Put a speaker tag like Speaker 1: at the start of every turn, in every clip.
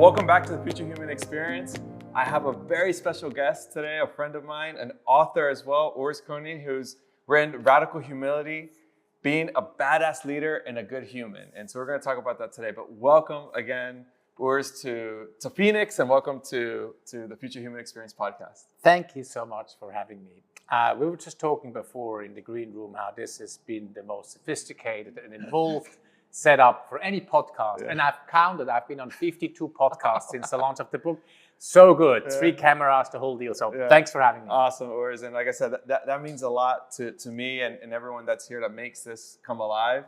Speaker 1: Welcome back to the Future Human Experience. I have a very special guest today, a friend of mine, an author as well, Urs Koning, who's written Radical Humility, Being a Badass Leader and a Good Human. And so we're going to talk about that today. But welcome again, Urs, to Phoenix, and welcome to the Future Human Experience podcast.
Speaker 2: Thank you so much for having me. We were just talking before in the green room how this has been the most sophisticated and involved setup for any podcast. Yeah. And I've counted, I've been on 52 podcasts since the launch of the book. So good. Yeah. 3 cameras, the whole deal. So thanks for having me.
Speaker 1: Awesome, Urs. And like I said, that means a lot to me and everyone that's here that makes this come alive,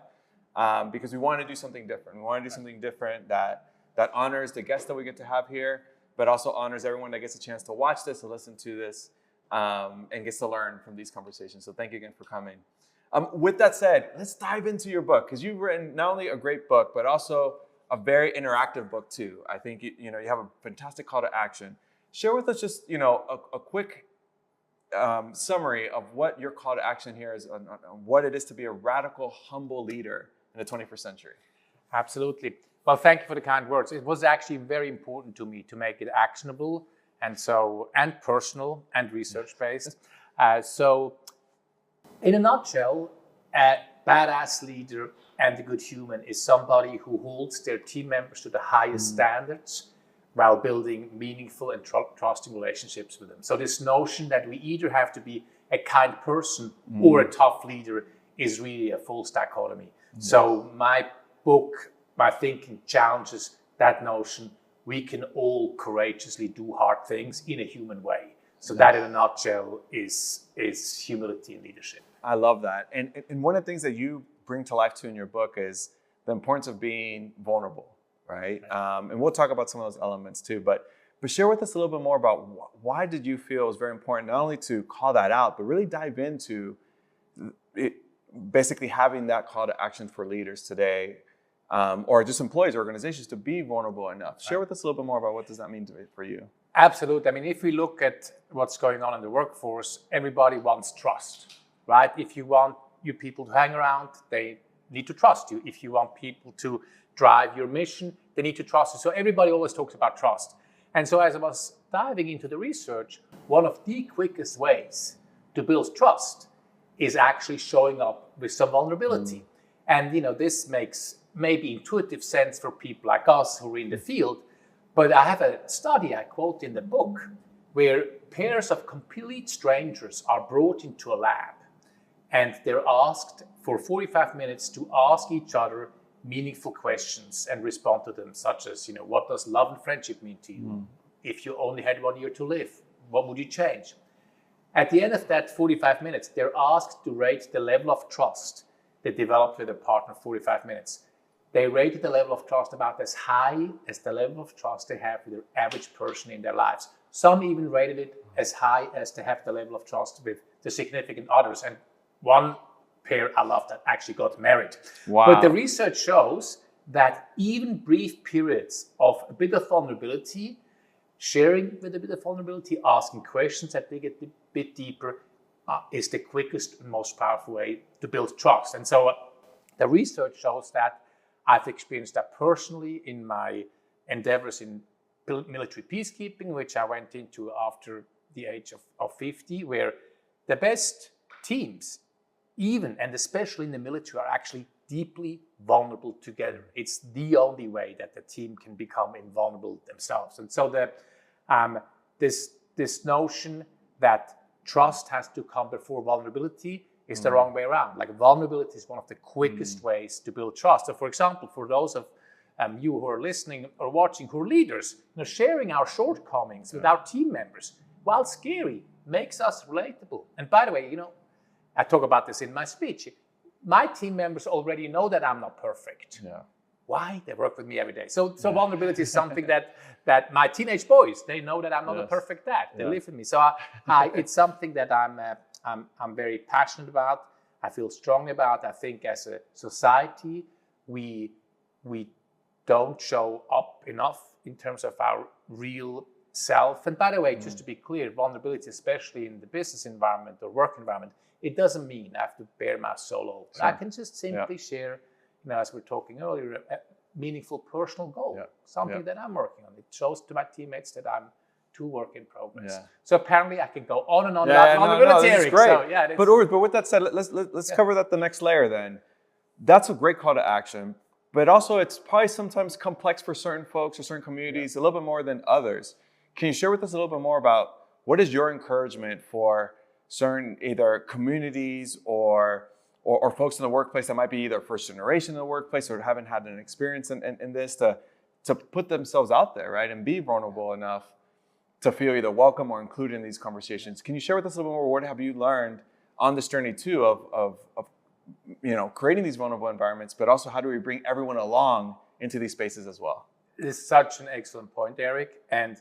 Speaker 1: because we want to do something different. We want to do something different that honors the guests that we get to have here, but also honors everyone that gets a chance to watch this, to listen to this, and gets to learn from these conversations. So thank you again for coming. With that said, let's dive into your book, because you've written not only a great book, but also a very interactive book too. I think you have a fantastic call to action. Share with us just a quick summary of what your call to action here is on what it is to be a radical, humble leader in the 21st century. Absolutely.
Speaker 2: Well, thank you for the kind words. It was actually very important to me to make it actionable and personal and research-based. So in a nutshell, a badass leader and a good human is somebody who holds their team members to the highest standards while building meaningful and trusting relationships with them. So this notion that we either have to be a kind person or a tough leader is really a false dichotomy. So my book, my thinking challenges that notion. We can all courageously do hard things in a human way. So that in a nutshell is humility and leadership.
Speaker 1: I love that. And one of the things that you bring to life too in your book is the importance of being vulnerable, right? And we'll talk about some of those elements too, but share with us a little bit more about why did you feel it was very important not only to call that out, but really dive into it, basically having that call to action for leaders today, or just employees, organizations, to be vulnerable enough. Share with us a little bit more about what does that mean for you?
Speaker 2: Absolutely. I mean, if we look at what's going on in the workforce, everybody wants trust. Right? If you want your people to hang around, they need to trust you. If you want people to drive your mission, they need to trust you. So everybody always talks about trust. And so as I was diving into the research, one of the quickest ways to build trust is actually showing up with some vulnerability. And this makes maybe intuitive sense for people like us who are in the field. But I have a study I quote in the book where pairs of complete strangers are brought into a lab. And they're asked for 45 minutes to ask each other meaningful questions and respond to them, such as, what does love and friendship mean to you? If you only had 1 year to live, what would you change? At the end of that 45 minutes, they're asked to rate the level of trust they developed with a partner 45 minutes. They rated the level of trust about as high as the level of trust they have with their average person in their lives. Some even rated it as high as they have the level of trust with the significant others. And one pair, I love that, actually got married.
Speaker 1: Wow.
Speaker 2: But the research shows that even brief periods of a bit of vulnerability, sharing with a bit of vulnerability, asking questions that dig a bit deeper, is the quickest and most powerful way to build trust. And so the research shows that. I've experienced that personally in my endeavors in military peacekeeping, which I went into after the age of 50, where the best teams, even and especially in the military, are actually deeply vulnerable together. It's the only way that the team can become invulnerable themselves. And so this notion that trust has to come before vulnerability is the wrong way around. Like, vulnerability is one of the quickest ways to build trust. So for example, for those of you who are listening or watching who are leaders, sharing our shortcomings with our team members, while scary, makes us relatable. And by the way, I talk about this in my speech. My team members already know that I'm not perfect.
Speaker 1: Yeah.
Speaker 2: Why? They work with me every day. So vulnerability is something that my teenage boys, they know that I'm not a perfect dad. They live with me. So it's something that I'm very passionate about. I feel strongly about. I think as a society, we don't show up enough in terms of our real self. And by the way, just to be clear, vulnerability, especially in the business environment or work environment, it doesn't mean I have to bare my soul open. Sure. I can just simply share, as we were talking earlier, meaningful personal goal, something that I'm working on. It shows to my teammates that I'm too work in progress.
Speaker 1: Yeah.
Speaker 2: So apparently I can go on and on about vulnerability,
Speaker 1: this is
Speaker 2: Eric.
Speaker 1: great.
Speaker 2: So, yeah,
Speaker 1: but with that said, let's cover that the next layer then. That's a great call to action, but also it's probably sometimes complex for certain folks or certain communities a little bit more than others. Can you share with us a little bit more about what is your encouragement for certain either communities or folks in the workplace that might be either first generation in the workplace or haven't had an experience in this to put themselves out there, right, and be vulnerable enough to feel either welcome or included in these conversations? Can you share with us a little more? What have you learned on this journey too of creating these vulnerable environments, but also how do we bring everyone along into these spaces as well?
Speaker 2: This is such an excellent point, Eric. And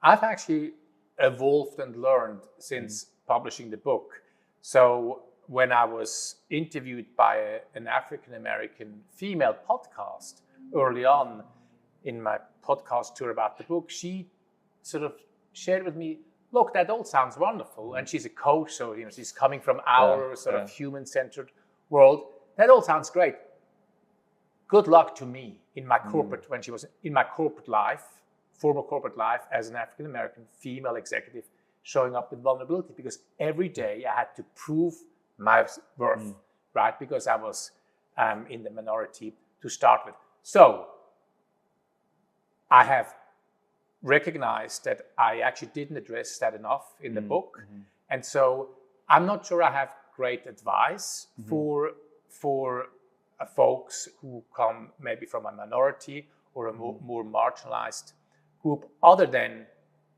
Speaker 2: I've actually evolved and learned since publishing the book. So when I was interviewed by an African-American female podcast early on in my podcast tour about the book, she sort of shared with me, look, that all sounds wonderful. And she's a coach, so she's coming from our sort of human-centered world. That all sounds great. Good luck to me in my corporate, when she was in my corporate life, former corporate life as an African-American female executive, showing up with vulnerability, because every day I had to prove my worth, right? Because I was in the minority to start with. So I have recognized that I actually didn't address that enough in the book. And so I'm not sure I have great advice for folks who come maybe from a minority or a more marginalized group, other than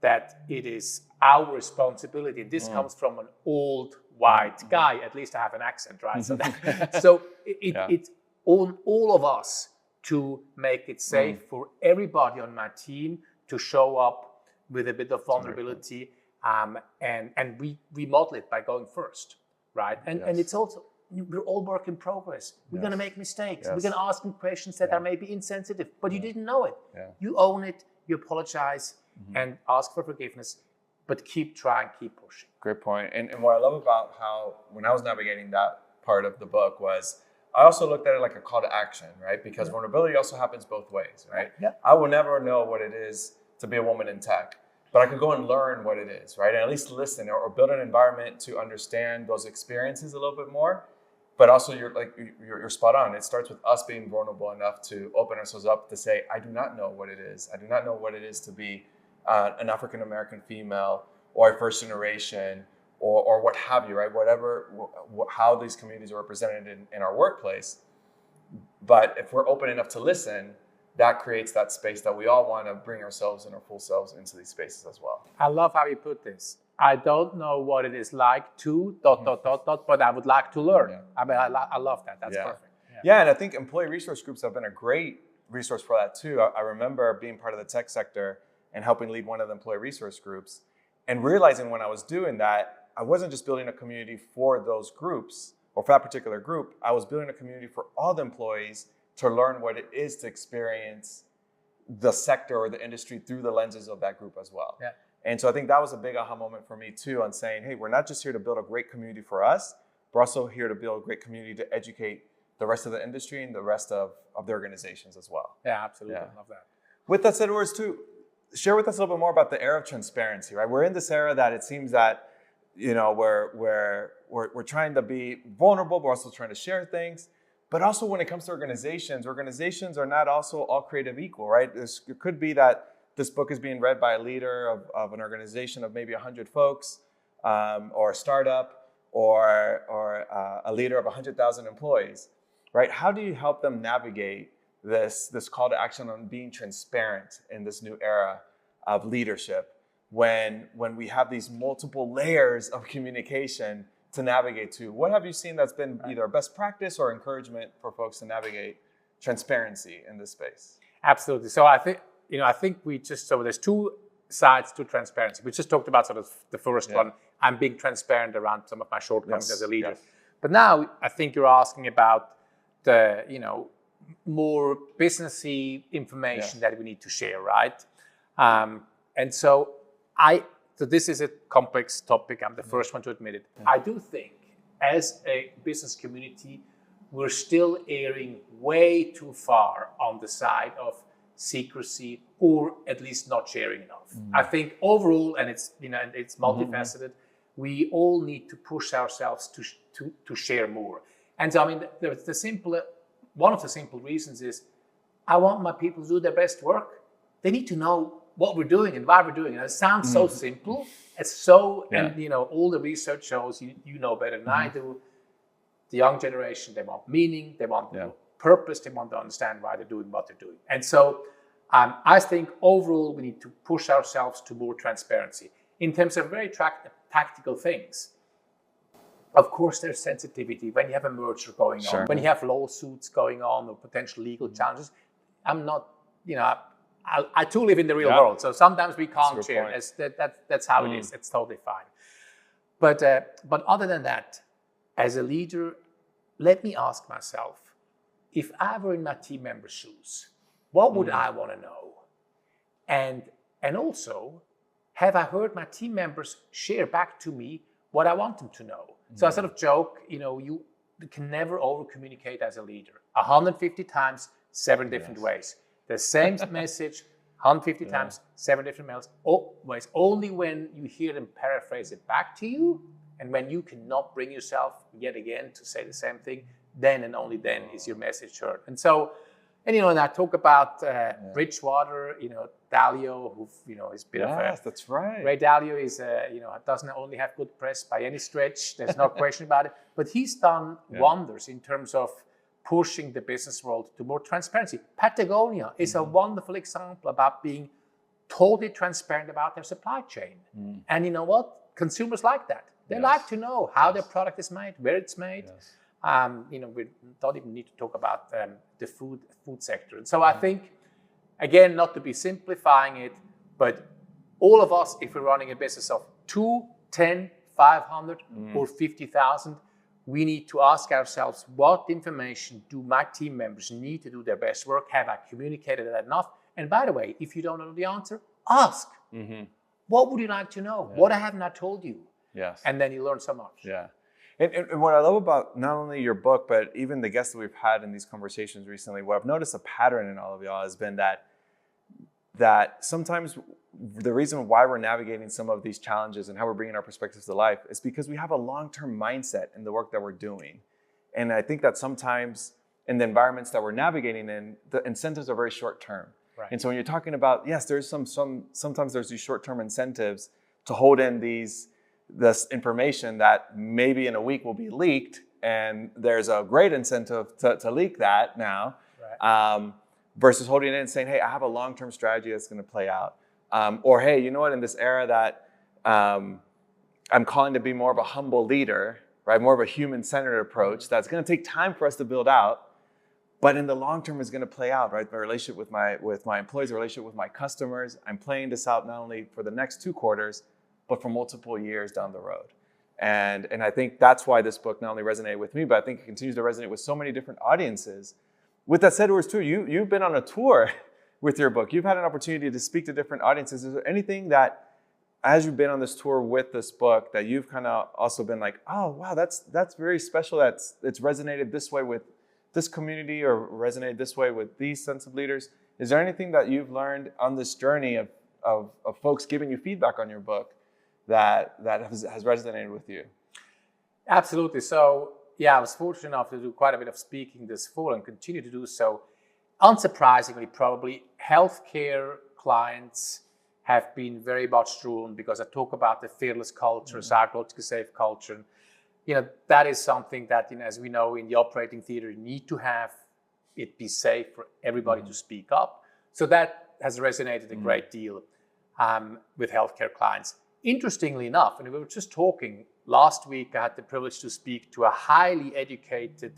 Speaker 2: that it is our responsibility. This comes from an old white guy. At least I have an accent, right? So it's on all of us to make it safe for everybody on my team to show up with a bit of vulnerability, and we model it by going first, right? And it's also, we're all work in progress. We're going to make mistakes. We're going to ask them questions that are maybe insensitive, but you didn't know it. You own it, you apologize, and ask for forgiveness, but keep trying, keep pushing.
Speaker 1: Great point. And what I love about how, when I was navigating that part of the book, was I also looked at it like a call to action, right? Because vulnerability also happens both ways, right? I will never know what it is to be a woman in tech, but I could go and learn what it is, right? And at least listen or build an environment to understand those experiences a little bit more. But also, you're spot on. It starts with us being vulnerable enough to open ourselves up to say, I do not know what it is. I do not know what it is to be an African-American female or a first generation or what have you, right? Whatever, how these communities are represented in our workplace. But if we're open enough to listen, that creates that space that we all want to bring ourselves and our full selves into these spaces as well.
Speaker 2: I love how you put this. I don't know what it is like to ... but I would like to learn. I mean, I love that. That's perfect.
Speaker 1: Yeah, and I think employee resource groups have been a great resource for that too. I remember being part of the tech sector and helping lead one of the employee resource groups, and realizing when I was doing that, I wasn't just building a community for those groups or for that particular group. I was building a community for all the employees to learn what it is to experience the sector or the industry through the lenses of that group as well. And so I think that was a big aha moment for me too, on saying, hey, we're not just here to build a great community for us, we're also here to build a great community to educate the rest of the industry and the rest of the organizations as well.
Speaker 2: Yeah, absolutely. I love that.
Speaker 1: With that said, Urs, too, share with us a little bit more about the era of transparency, right? We're in this era that it seems that, we're trying to be vulnerable, but we're also trying to share things. But also when it comes to organizations are not also all creative equal, right? It could be that this book is being read by a leader of an organization of maybe 100 folks, or a startup, or a leader of 100,000 employees, right? How do you help them navigate this call to action on being transparent in this new era of leadership when we have these multiple layers of communication to navigate to? What have you seen that's been either best practice or encouragement for folks to navigate transparency in this space?
Speaker 2: Absolutely. So I think there's two sides to transparency. We just talked about sort of the first one. I'm being transparent around some of my shortcomings as a leader. But now I think you're asking about the, more businessy information that we need to share, right? And so this is a complex topic. I'm the first one to admit it. I do think as a business community, we're still erring way too far on the side of secrecy, or at least not sharing enough. I think overall, and it's it's multifaceted, we all need to push ourselves to share more. And so, I mean, one of the simple reasons is I want my people to do their best work. They need to know what we're doing and why we're doing it. It sounds so simple. It's so, and all the research shows, you know better than I do, the young generation, they want meaning, they want purpose, they want to understand why they're doing what they're doing. And so I think overall we need to push ourselves to more transparency. In terms of very tactical things, of course there's sensitivity when you have a merger going on, when you have lawsuits going on or potential legal challenges. I'm not, I too live in the real world, so sometimes we can't share. That's how it is. It's totally fine. But other than that, as a leader, let me ask myself, if I were in my team member's shoes, what would I want to know? And also, have I heard my team members share back to me what I want them to know? So I sort of joke, you can never over-communicate as a leader. 150 times, 7 different ways. The same message, 150 times, 7 different ways. Only when you hear them paraphrase it back to you, and when you cannot bring yourself yet again to say the same thing, then and only then is your message heard. And so, and I talk about Bridgewater, Dalio, who is a bit of a...
Speaker 1: that's right.
Speaker 2: Ray Dalio is, doesn't only have good press by any stretch. There's no question about it. But he's done wonders in terms of pushing the business world to more transparency. Patagonia is a wonderful example about being totally transparent about their supply chain. And you know what? Consumers like that. They like to know how their product is made, where it's made. We don't even need to talk about the food sector. And so I think, again, not to be simplifying it, but all of us, if we're running a business of 2, 10, 500 or 50,000, we need to ask ourselves, what information do my team members need to do their best work? Have I communicated that enough? And by the way, if you don't know the answer, ask. What would you like to know? What haven't I told you?
Speaker 1: Yes.
Speaker 2: And then you learn so much.
Speaker 1: Yeah. And what I love about not only your book, but even the guests that we've had in these conversations recently, what I've noticed a pattern in all of y'all has been that sometimes the reason why we're navigating some of these challenges and how we're bringing our perspectives to life is because we have a long-term mindset in the work that we're doing. And I think that sometimes in the environments that we're navigating in, the incentives are very short-term. Right. And so when you're talking about, yes, there's sometimes there's these short-term incentives to hold in this information that maybe in a week will be leaked, and there's a great incentive to leak that now, versus holding it in and saying, hey, I have a long-term strategy that's going to play out. Or, hey, you know what, in this era that I'm calling to be more of a humble leader, right, more of a human-centered approach that's going to take time for us to build out, but in the long term is going to play out, right? My relationship with my employees, the relationship with my customers, I'm playing this out not only for the next 2 quarters, but for multiple years down the road. And I think that's why this book not only resonated with me, but I think it continues to resonate with so many different audiences. With that said, Urs, too, you've been on a tour with your book. You've had an opportunity to speak to different audiences. Is there anything that, as you've been on this tour with this book, that you've kind of also been like, oh, wow, that's very special, it's resonated this way with this community or resonated this way with these sense of leaders? Is there anything that you've learned on this journey of folks giving you feedback on your book that has resonated with you?
Speaker 2: Absolutely. So, I was fortunate enough to do quite a bit of speaking this fall and continue to do so. Unsurprisingly, probably, healthcare clients have been very much drawn because I talk about the fearless culture, psychologically safe culture. That is something that, as we know in the operating theater, you need to have it be safe for everybody to speak up. So that has resonated a great deal with healthcare clients. Interestingly enough, and we were just talking last week, I had the privilege to speak to a highly educated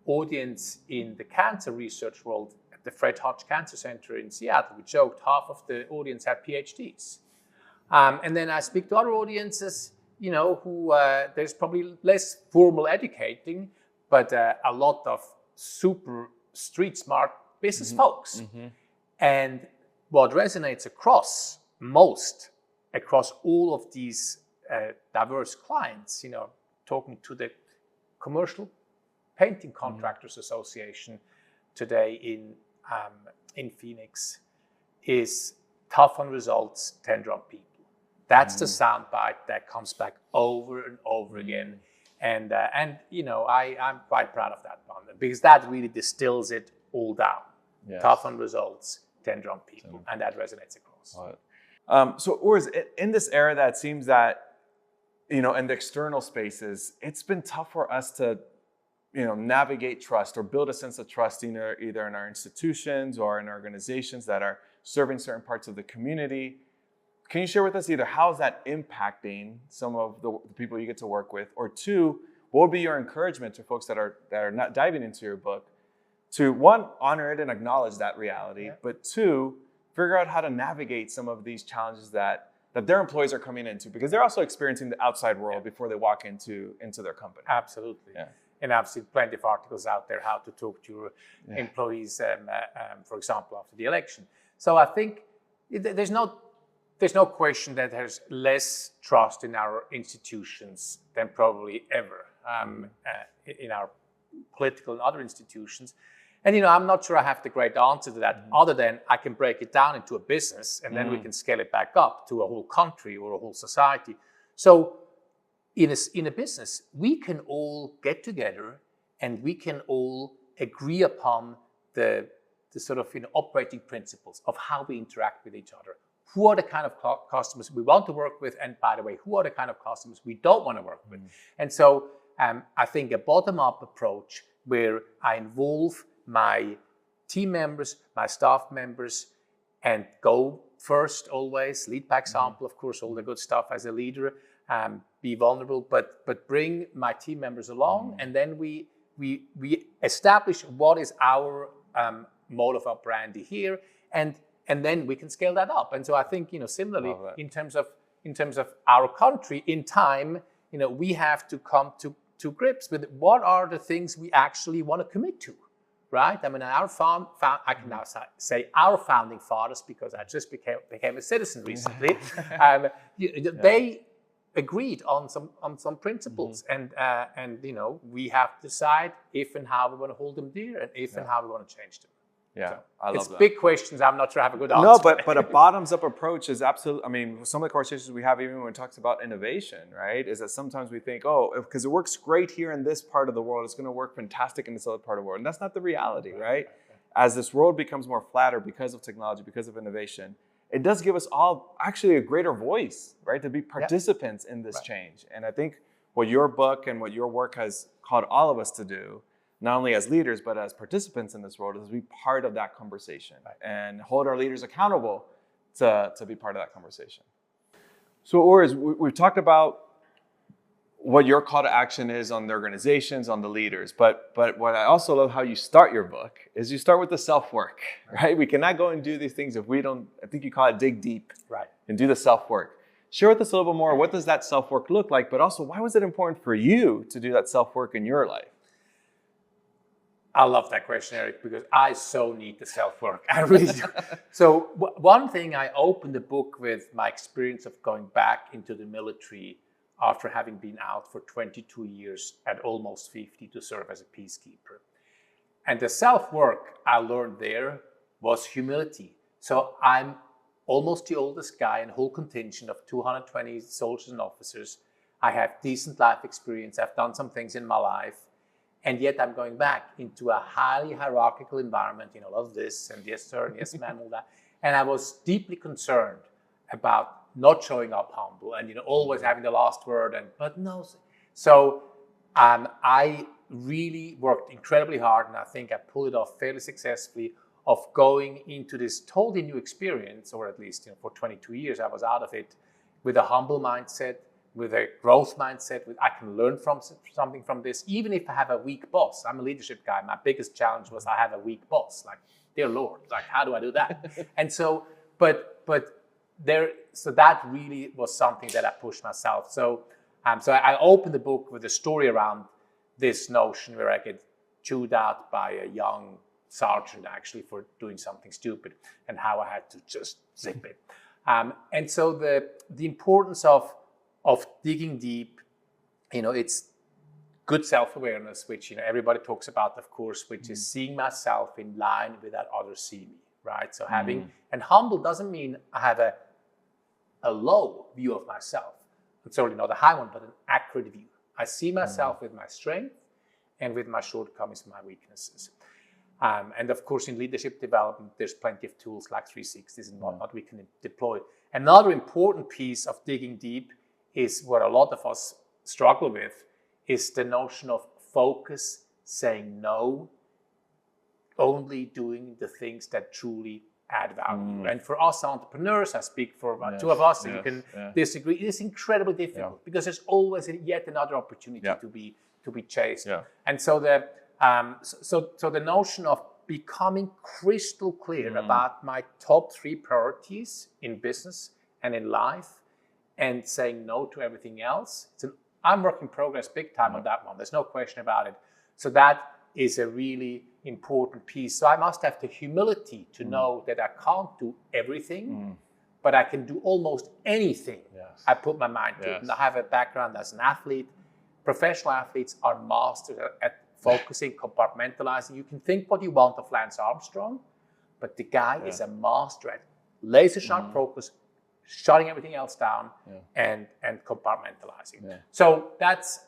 Speaker 2: audience in the cancer research world at the Fred Hutch Cancer Center in Seattle. We joked half of the audience had PhDs. And then I speak to other audiences, who there's probably less formal educating, but a lot of super street smart business folks. And what resonates across all of these diverse clients, talking to the commercial Painting Contractors Association today in Phoenix is tough on results, tender on people. That's the soundbite that comes back over and over again. And I'm quite proud of that one because that really distills it all down. Yes. Tough on results, tender on people, and that resonates across.
Speaker 1: So Urs, in this era that seems that, in the external spaces, it's been tough for us to, navigate trust or build a sense of trust either in our institutions or in organizations that are serving certain parts of the community. Can you share with us either how is that impacting some of the people you get to work with, or two, what would be your encouragement to folks that are not diving into your book to, one, honor it and acknowledge that reality, but two, figure out how to navigate some of these challenges that their employees are coming into, because they're also experiencing the outside world before they walk into their company.
Speaker 2: Absolutely. Yeah. And I've seen plenty of articles out there how to talk to your employees, for example, after the election. So I think there's no question that there's less trust in our institutions than probably ever in our political and other institutions. And, I'm not sure I have the great answer to that, other than I can break it down into a business and then we can scale it back up to a whole country or a whole society. So in a business, we can all get together and we can all agree upon the sort of operating principles of how we interact with each other. Who are the kind of customers we want to work with? And by the way, who are the kind of customers we don't want to work with? And so I think a bottom-up approach where I involve my team members, my staff members, and go first always, lead by example, of course, all the good stuff as a leader, be vulnerable, but bring my team members along, and then we establish what is our mode of operandi here, and then we can scale that up. And so I think, similarly, in terms of our country, in time, we have to come to grips with what are the things we actually want to commit to, right? I mean, I can now say our founding fathers, because I just became a citizen recently. They agreed on some principles, and we have to decide if and how we want to hold them dear, and if and how we want to change them.
Speaker 1: Yeah,
Speaker 2: so
Speaker 1: I love
Speaker 2: it's
Speaker 1: that.
Speaker 2: Big questions. I'm not sure I have a good answer.
Speaker 1: No, but a bottoms-up approach is absolutely. I mean, some of the conversations we have, even when it talks about innovation, right, is that sometimes we think, because it works great here in this part of the world, it's going to work fantastic in this other part of the world, and that's not the reality, right? As this world becomes more flatter because of technology, because of innovation, it does give us all actually a greater voice, right, to be participants in this change. And I think what your book and what your work has called all of us to do, not only as leaders, but as participants in this world, is to be part of that conversation and hold our leaders accountable to be part of that conversation. So Urs, we've talked about what your call to action is on the organizations, on the leaders, but what I also love how you start your book is you start with the self-work, right? We cannot go and do these things if we don't, I think you call it dig deep, and do the self-work. Share with us a little bit more, what does that self-work look like, but also why was it important for you to do that self-work in your life?
Speaker 2: I love that question, Eric, because I so need the self-work. I really do. So one thing, I opened the book with my experience of going back into the military after having been out for 22 years at almost 50 to serve as a peacekeeper. And the self-work I learned there was humility. So I'm almost the oldest guy in a whole contingent of 220 soldiers and officers. I have decent life experience. I've done some things in my life. And yet I'm going back into a highly hierarchical environment, a lot of this, and yes, sir, and yes, ma'am, all that. And I was deeply concerned about not showing up humble and, always having the last word. But no. So I really worked incredibly hard, and I think I pulled it off fairly successfully, of going into this totally new experience, or at least, for 22 years, I was out of it with a humble mindset, with a growth mindset, I can learn something from this, even if I have a weak boss. I'm a leadership guy. My biggest challenge was I have a weak boss. Like, dear Lord, how do I do that? And so, so that really was something that I pushed myself. So I opened the book with a story around this notion where I get chewed out by a young sergeant actually for doing something stupid, and how I had to just zip it. And so the importance of digging deep, it's good self-awareness, which everybody talks about, of course, which is seeing myself in line with that others see me, right? So having, and humble doesn't mean I have a low view of myself. It's certainly not a high one, but an accurate view. I see myself with my strength and with my shortcomings and my weaknesses. And of course, in leadership development, there's plenty of tools like 360s and whatnot we can deploy. Another important piece of digging deep is what a lot of us struggle with, is the notion of focus, saying no, only doing the things that truly add value. And for us entrepreneurs, I speak for two of us, and you can disagree, it is incredibly difficult because there's always yet another opportunity to be chased. And so the notion of becoming crystal clear about my top 3 priorities in business and in life, and saying no to everything else. I'm work in progress big time on that one. There's no question about it. So that is a really important piece. So I must have the humility to know that I can't do everything, but I can do almost anything I put my mind to. And I have a background as an athlete. Professional athletes are masters at focusing, compartmentalizing. You can think what you want of Lance Armstrong, but the guy is a master at laser sharp focus, shutting everything else down and compartmentalizing. So that's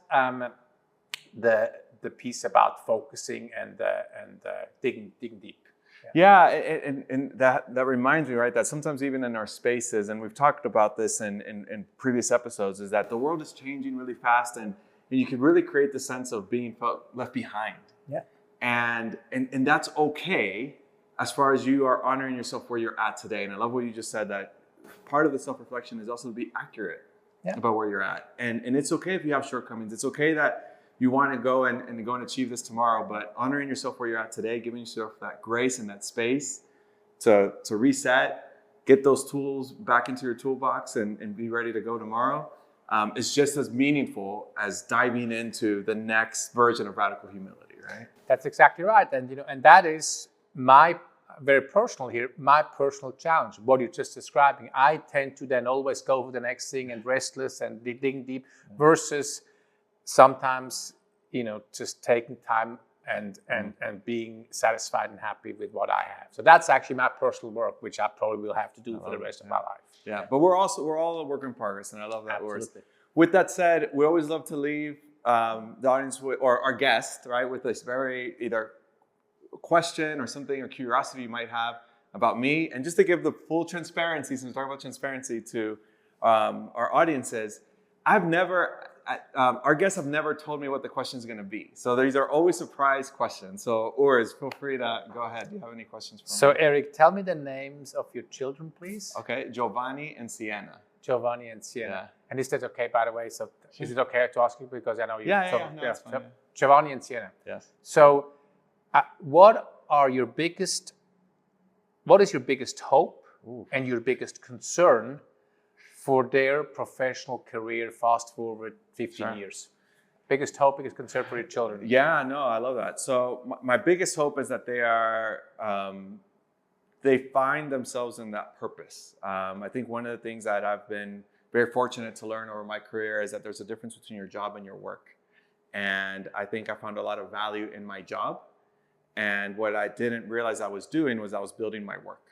Speaker 2: the piece about focusing and digging deep.
Speaker 1: And that reminds me, right, that sometimes even in our spaces, and we've talked about this in previous episodes, is that the world is changing really fast, and you can really create the sense of being left behind. And that's okay as far as you are honoring yourself where you're at today. And I love what you just said, that part of the self-reflection is also to be accurate about where you're at. And it's okay if you have shortcomings. It's okay that you want to go and achieve this tomorrow, but honoring yourself where you're at today, giving yourself that grace and that space to reset, get those tools back into your toolbox and be ready to go tomorrow, is just as meaningful as diving into the next version of radical humility, right?
Speaker 2: That's exactly right. And that is my very personal here, my personal challenge, what you're just describing. I tend to then always go for the next thing and restless and digging deep, versus sometimes, just taking time and being satisfied and happy with what I have. So that's actually my personal work, which I probably will have to do for the rest of my life.
Speaker 1: But we're all a work in progress, and I love that word. With that said, we always love to leave the audience or our guest, right, with this very either question or something or curiosity you might have about me. And just to give the full transparency, since we're talking about transparency to our audiences, our guests have never told me what the question is going to be. So these are always surprise questions. So Urs, feel free to go ahead. Do you have any questions for me?
Speaker 2: Eric, tell me the names of your children, please.
Speaker 1: Okay, Giovanni and Sienna.
Speaker 2: Giovanni and Sienna. And is that okay, by the way? So is it okay to ask you, because I know you?
Speaker 1: That's fine.
Speaker 2: Giovanni and Sienna.
Speaker 1: Yes.
Speaker 2: So what is your biggest hope and your biggest concern for their professional career fast forward 15 years? Biggest hope, biggest concern for your children?
Speaker 1: Yeah, no, I love that. So my biggest hope is that they find themselves in that purpose. I think one of the things that I've been very fortunate to learn over my career is that there's a difference between your job and your work. And I think I found a lot of value in my job. And what I didn't realize I was doing was I was building my work.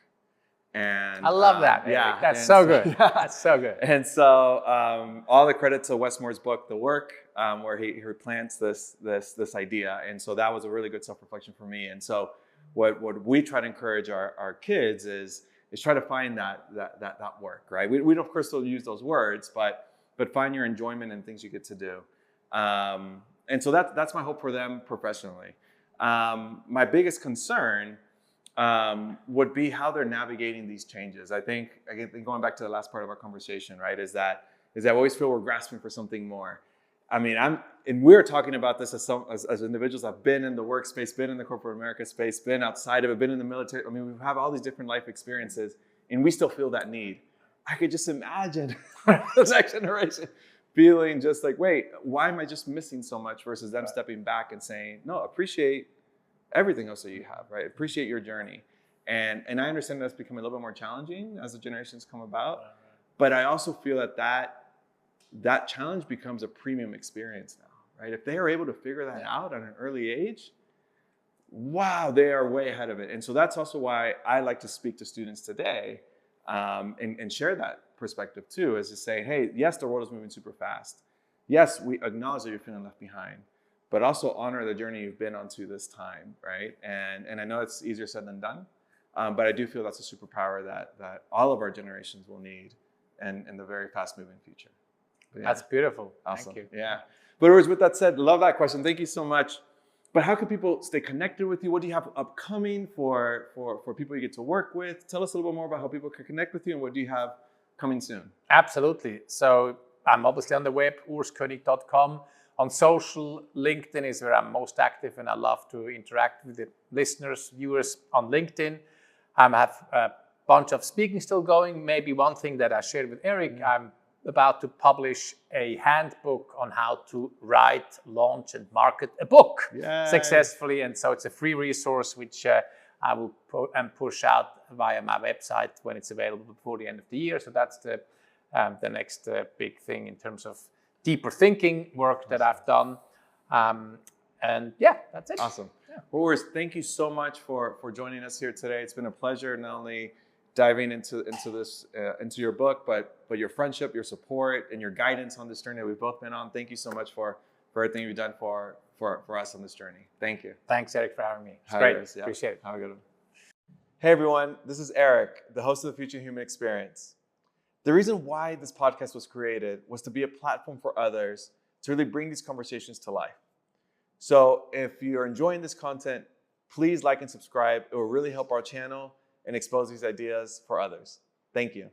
Speaker 1: And
Speaker 2: I love that. Eric. That's so good. That's so good.
Speaker 1: And so all the credit to Westmore's book, The Work, where he plants this idea. And so that was a really good self-reflection for me. And so what we try to encourage our kids is try to find that work, right? We of course still use those words, but find your enjoyment in things you get to do. And so that's my hope for them professionally. My biggest concern would be how they're navigating these changes. I think going back to the last part of our conversation, right, is that I always feel we're grasping for something more. I mean, we're talking about this as individuals that have been in the workspace, been in the corporate America space, been outside of it, been in the military. I mean, we have all these different life experiences, and we still feel that need. I could just imagine the next generation feeling just like, wait, why am I just missing so much, versus them stepping back and saying, no, appreciate everything else that you have, right? Appreciate your journey. And I understand that's becoming a little bit more challenging as the generations come about. But I also feel that challenge becomes a premium experience now, right? If they are able to figure that out at an early age, wow, they are way ahead of it. And so that's also why I like to speak to students today and share that perspective too, is to say, hey, yes, the world is moving super fast. Yes, we acknowledge that you're feeling left behind, but also honor the journey you've been on to this time, right? And I know it's easier said than done, but I do feel that's a superpower that all of our generations will need in the very fast-moving future. Yeah.
Speaker 2: That's beautiful.
Speaker 1: Awesome.
Speaker 2: Thank you.
Speaker 1: Yeah. But anyways, with that said, love that question. Thank you so much. But how can people stay connected with you? What do you have upcoming for people you get to work with? Tell us a little bit more about how people can connect with you, and what do you have coming soon?
Speaker 2: Absolutely. So I'm obviously on the web, urskönig.com. On social, LinkedIn is where I'm most active, and I love to interact with the listeners, viewers on LinkedIn. I have a bunch of speaking still going. Maybe one thing that I shared with Eric, I'm about to publish a handbook on how to write, launch, and market a book successfully. And so it's a free resource, which I will push out via my website when it's available before the end of the year. So that's the next big thing in terms of deeper thinking work that I've done. And yeah, that's it.
Speaker 1: Awesome.
Speaker 2: Yeah.
Speaker 1: Well, Urs, thank you so much for joining us here today. It's been a pleasure not only diving into your book, but your friendship, your support, and your guidance on this journey that we've both been on. Thank you so much for everything you've done for us on this journey. Thank you.
Speaker 2: Thanks, Eric, for having me. It's great.
Speaker 1: Yeah.
Speaker 2: Appreciate it.
Speaker 1: Have a good one. Hey, everyone. This is Eric, the host of the Future Human Experience. The reason why this podcast was created was to be a platform for others to really bring these conversations to life. So if you're enjoying this content, please like and subscribe. It will really help our channel and expose these ideas for others. Thank you.